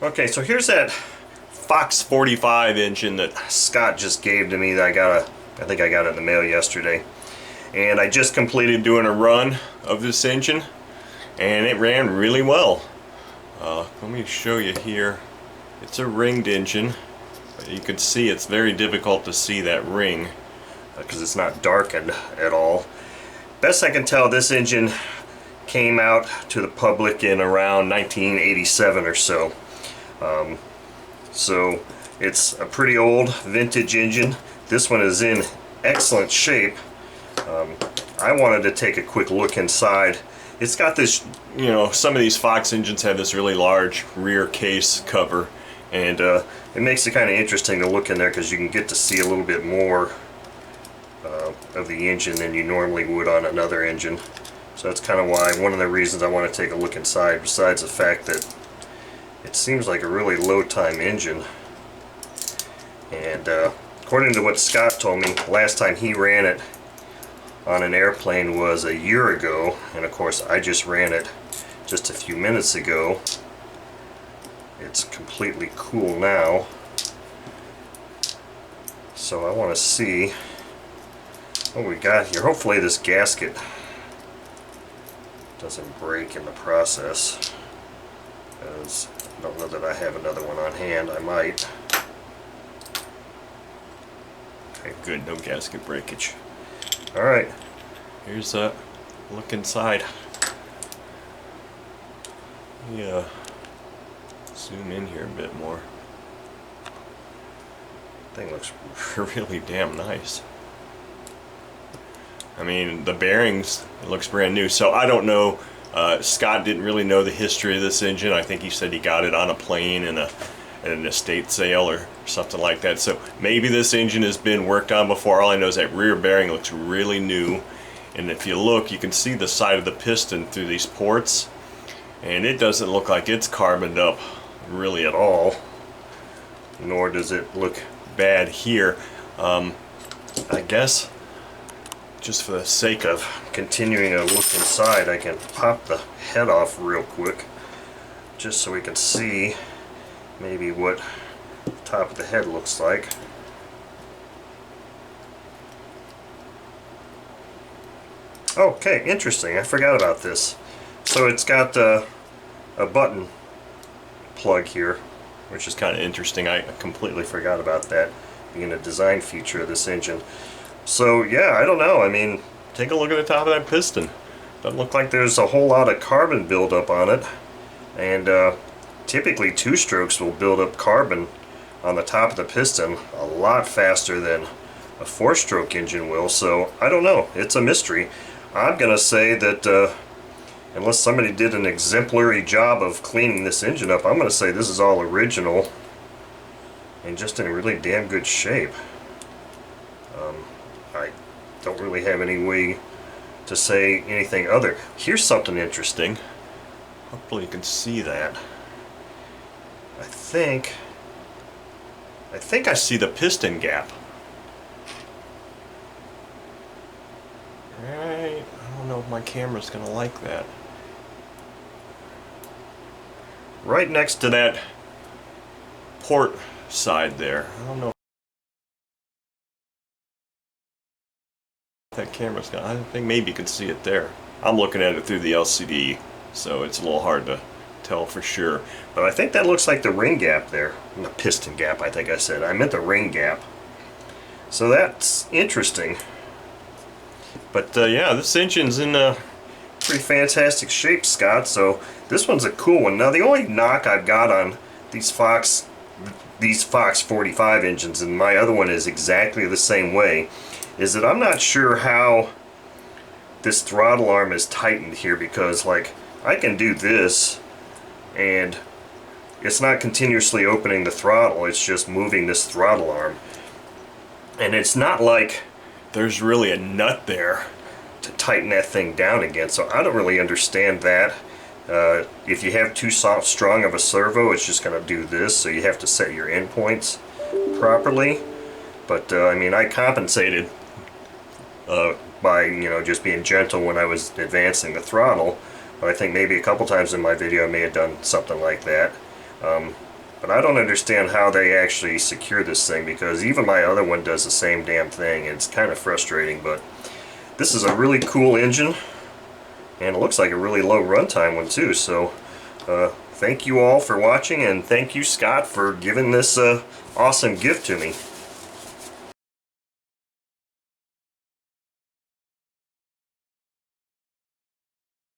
Okay, so here's that Fox 45 engine that Scott just gave to me that I think I got it in the mail yesterday. And I just completed doing a run of this engine and it ran really well. Let me show you here. It's a ringed engine. You can see it's very difficult to see that ring because it's not darkened at all. Best I can tell, this engine came out to the public in around 1987 or so. So it's a pretty old vintage engine. This one is in excellent shape. I wanted to take a quick look inside. It's got this, you know, some of these Fox engines have this really large rear case cover, and it makes it kind of interesting to look in there because you can get to see a little bit more of the engine than you normally would on another engine. So that's kind of why, one of the reasons I want to take a look inside, besides the fact that it seems like a really low time engine. And according to what Scott told me, last time he ran it on an airplane was a year ago, and of course I just ran it just a few minutes ago. It's completely cool now. So I want to see what we got here. Hopefully this gasket doesn't break in the process, because I don't know that I have another one on hand. I might. Okay, good, no gasket breakage. Alright, here's a look inside. Yeah, zoom in here a bit more. Thing looks really damn nice. I mean, the bearings, it looks brand new. So I don't know, Scott didn't really know the history of this engine. I think he said he got it on a plane in an estate sale or something like that. So maybe this engine has been worked on before. All I know is that rear bearing looks really new. And if you look, you can see the side of the piston through these ports. And it doesn't look like it's carboned up really at all. Nor does it look bad here. I guess just for the sake of continuing to look inside, I can pop the head off real quick just so we can see maybe what the top of the head looks like. Okay, interesting. I forgot about this. So it's got a button plug here, which is kind of interesting. I completely forgot about that being a design feature of this engine. So yeah, I don't know. I mean, take a look at the top of that piston. Doesn't look like there's a whole lot of carbon buildup on it. And typically two-strokes will build up carbon on the top of the piston a lot faster than a four-stroke engine will. So I don't know. It's a mystery. I'm going to say that unless somebody did an exemplary job of cleaning this engine up, I'm going to say this is all original and just in really damn good shape. I don't really have any way to say anything other. Here's something interesting. Hopefully you can see that. I think I see the piston gap. Right, I don't know if my camera's gonna like that. Right next to that port side there. I don't know if that camera's gonna, I think maybe you can see it there. I'm looking at it through the LCD, so it's a little hard to tell for sure. But I think that looks like the ring gap there. The piston gap, I think I said. I meant the ring gap. So that's interesting. But yeah, this engine's in pretty fantastic shape, Scott. So this one's a cool one. Now the only knock I've got on these Fox 45 engines, and my other one is exactly the same way, is that I'm not sure how this throttle arm is tightened here, because like I can do this and it's not continuously opening the throttle, it's just moving this throttle arm, and it's not like there's really a nut there to tighten that thing down again. So I don't really understand that. If you have too strong of a servo, it's just going to do this, so you have to set your endpoints properly. But I mean, I compensated by, you know, just being gentle when I was advancing the throttle. But I think maybe a couple times in my video I may have done something like that. But I don't understand how they actually secure this thing, because even my other one does the same damn thing. It's kind of frustrating, but this is a really cool engine, and it looks like a really low runtime one too. So thank you all for watching, and thank you, Scott, for giving this awesome gift to me.